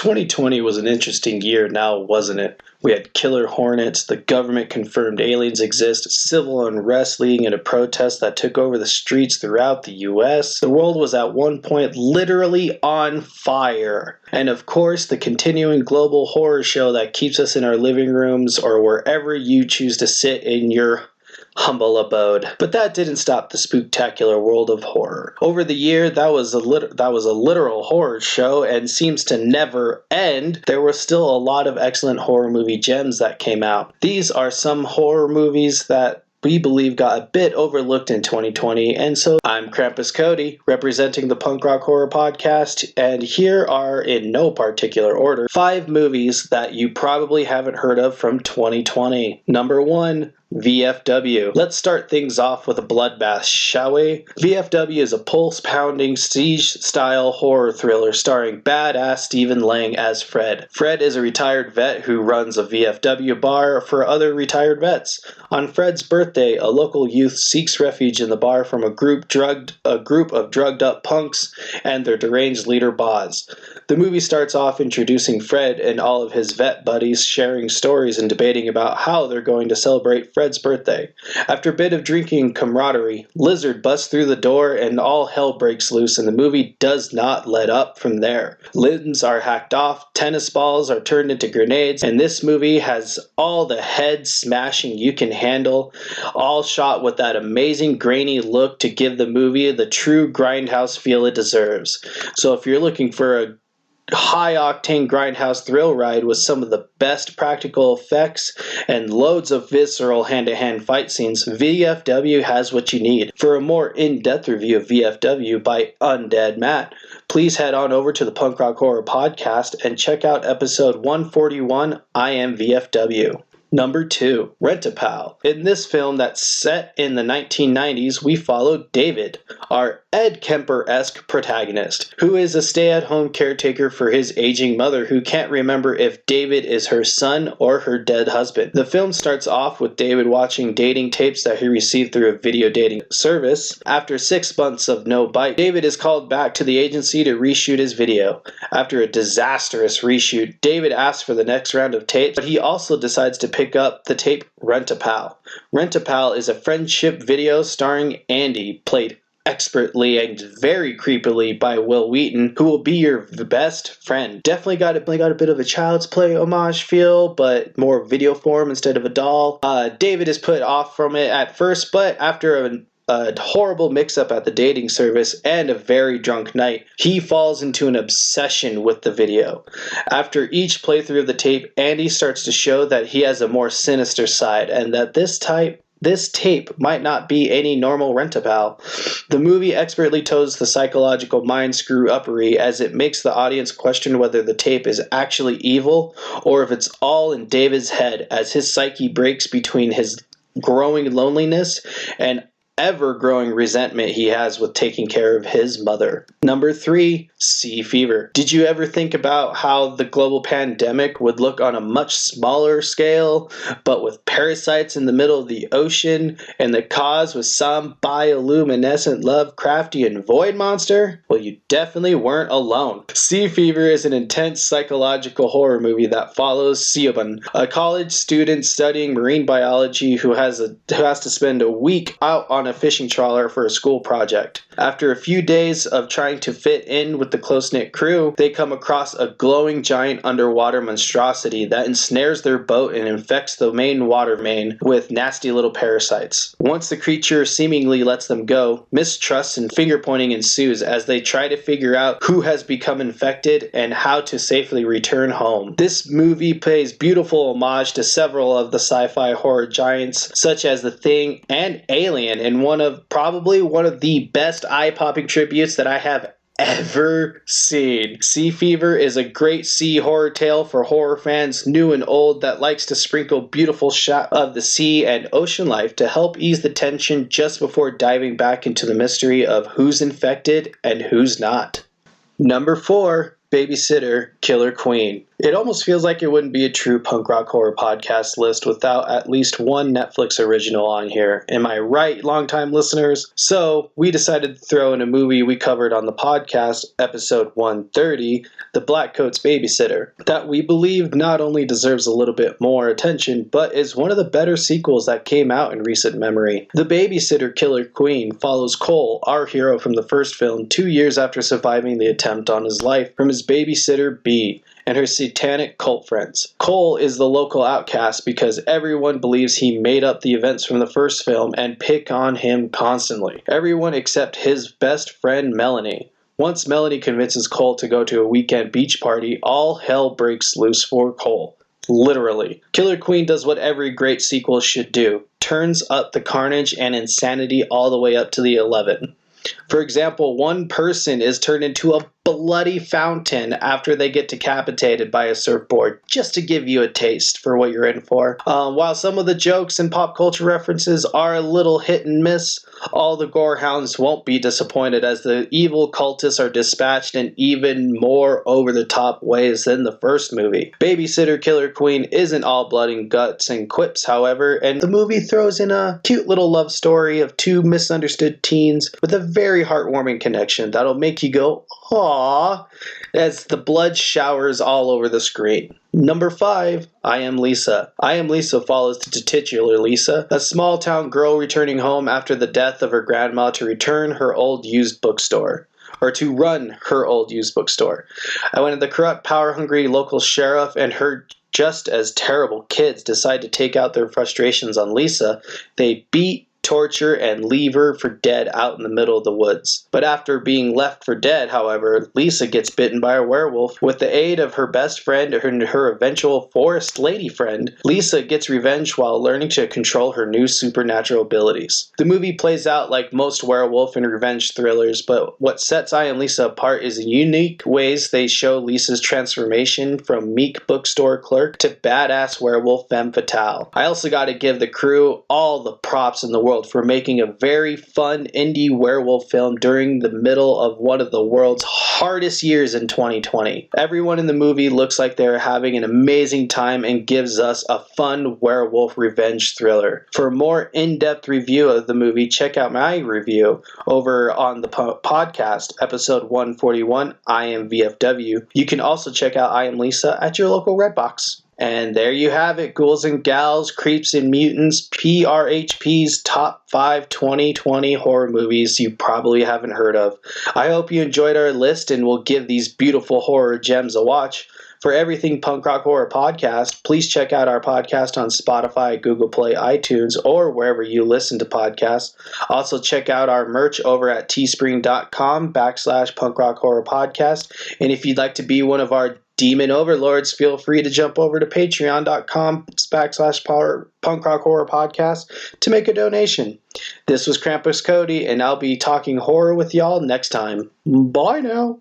2020 was an interesting year now, wasn't it? We had killer hornets, the government confirmed aliens exist, civil unrest leading into protests that took over the streets throughout the US. The world was at one point literally on fire. And of course, the continuing global horror show that keeps us in our living rooms or wherever you choose to sit in your humble abode. But that didn't stop the spooktacular world of horror. Over the year, that was a literal horror show and seems to never end. There were still a lot of excellent horror movie gems that came out. These are some horror movies that we believe got a bit overlooked in 2020, and so I'm Krampus Cody, representing the Punk Rock Horror Podcast, and here are, in no particular order, 5 movies that you probably haven't heard of from 2020. Number 1, VFW. Let's start things off with a bloodbath, shall we? VFW is a pulse-pounding, siege-style horror thriller starring badass Stephen Lang as Fred. Fred is a retired vet who runs a VFW bar for other retired vets. On Fred's birthday, a local youth seeks refuge in the bar from a group of drugged-up punks and their deranged leader, Boz. The movie starts off introducing Fred and all of his vet buddies sharing stories and debating about how they're going to celebrate Fred's birthday. After a bit of drinking camaraderie, Lizard busts through the door and all hell breaks loose, and the movie does not let up from there. Limbs are hacked off, tennis balls are turned into grenades, and this movie has all the head smashing you can handle, all shot with that amazing grainy look to give the movie the true grindhouse feel it deserves. So if you're looking for a high-octane grindhouse thrill ride with some of the best practical effects and loads of visceral hand-to-hand fight scenes, VFW has what you need. For a more in-depth review of VFW by Undead Matt, please head on over to the Punk Rock Horror Podcast and check out episode 141, I Am VFW. Number 2, Rent-A-Pal. In this film that's set in the 1990s, we follow David, our Ed Kemper-esque protagonist, who is a stay-at-home caretaker for his aging mother who can't remember if David is her son or her dead husband. The film starts off with David watching dating tapes that he received through a video dating service. After 6 months of no bite, David is called back to the agency to reshoot his video. After a disastrous reshoot, David asks for the next round of tapes, but he also decides to pick up the tape Rent-A-Pal. Rent-A-Pal is a friendship video starring Andy, played expertly and very creepily by Will Wheaton, who will be your best friend. Definitely got a bit of a Child's Play homage feel, but more video form instead of a doll. David is put off from it at first, but after a horrible mix-up at the dating service and a very drunk night, he falls into an obsession with the video. After each playthrough of the tape, Andy starts to show that he has a more sinister side and that this tape might not be any normal Rent-A-Pal. The movie expertly toes the psychological mind screw-uppery as it makes the audience question whether the tape is actually evil or if it's all in David's head as his psyche breaks between his growing loneliness and ever-growing resentment he has with taking care of his mother. Number 3, Sea Fever. Did you ever think about how the global pandemic would look on a much smaller scale, but with parasites in the middle of the ocean, and the cause was some bioluminescent Lovecraftian void monster? Well, you definitely weren't alone. Sea Fever is an intense psychological horror movie that follows Siobhan, a college student studying marine biology who has to spend a week out on a fishing trawler for a school project. After a few days of trying to fit in with the close-knit crew, they come across a glowing giant underwater monstrosity that ensnares their boat and infects the main water main with nasty little parasites. Once the creature seemingly lets them go, mistrust and finger-pointing ensues as they try to figure out who has become infected and how to safely return home. This movie pays beautiful homage to several of the sci-fi horror giants, such as The Thing and Alien, and probably one of the best eye-popping tributes that I have ever seen. Sea Fever is a great sea horror tale for horror fans new and old that likes to sprinkle beautiful shots of the sea and ocean life to help ease the tension just before diving back into the mystery of who's infected and who's not. Number 4, Babysitter, Killer Queen. It almost feels like it wouldn't be a true punk rock horror podcast list without at least one Netflix original on here. Am I right, longtime listeners? So, we decided to throw in a movie we covered on the podcast, episode 130, The Blackcoat's Babysitter, that we believe not only deserves a little bit more attention, but is one of the better sequels that came out in recent memory. The Babysitter, Killer Queen follows Cole, our hero from the first film, 2 years after surviving the attempt on his life from his babysitter, Bee, and her satanic cult friends. Cole is the local outcast because everyone believes he made up the events from the first film and pick on him constantly. Everyone except his best friend, Melanie. Once Melanie convinces Cole to go to a weekend beach party, all hell breaks loose for Cole. Literally. Killer Queen does what every great sequel should do. Turns up the carnage and insanity all the way up to the 11. For example, one person is turned into a bloody fountain after they get decapitated by a surfboard, just to give you a taste for what you're in for. While some of the jokes and pop culture references are a little hit and miss, all the gorehounds won't be disappointed as the evil cultists are dispatched in even more over-the-top ways than the first movie. Babysitter Killer Queen isn't all blood and guts and quips, however, and the movie throws in a cute little love story of two misunderstood teens with a very heartwarming connection that'll make you go, aww, as the blood showers all over the screen. Number 5, I Am Lisa. I Am Lisa follows the titular Lisa, a small-town girl returning home after the death of her grandma to return her old used bookstore. Or to run her old used bookstore. And when the corrupt, power-hungry local sheriff and her just as terrible kids decide to take out their frustrations on Lisa, they beat, torture, and leave her for dead out in the middle of the woods. But after being left for dead, however, Lisa gets bitten by a werewolf. With the aid of her best friend and her eventual forest lady friend, Lisa gets revenge while learning to control her new supernatural abilities. The movie plays out like most werewolf and revenge thrillers, but what sets I Am Lisa apart is the unique ways they show Lisa's transformation from meek bookstore clerk to badass werewolf femme fatale. I also gotta give the crew all the props in the world for making a very fun indie werewolf film during the middle of one of the world's hardest years in 2020. Everyone in the movie looks like they're having an amazing time and gives us a fun werewolf revenge thriller. For a more in-depth review of the movie, check out my review over on the podcast, episode 141, I Am VFW. You can also check out I Am Lisa at your local Redbox. And there you have it, ghouls and gals, creeps and mutants, PRHP's top 5 2020 horror movies you probably haven't heard of. I hope you enjoyed our list and will give these beautiful horror gems a watch. For everything Punk Rock Horror Podcast, please check out our podcast on Spotify, Google Play, iTunes, or wherever you listen to podcasts. Also check out our merch over at teespring.com/Punk Rock Horror Podcast. And if you'd like to be one of our Demon Overlords, feel free to jump over to patreon.com/Punk Rock Horror Podcast to make a donation. This was Krampus Cody, and I'll be talking horror with y'all next time. Bye now.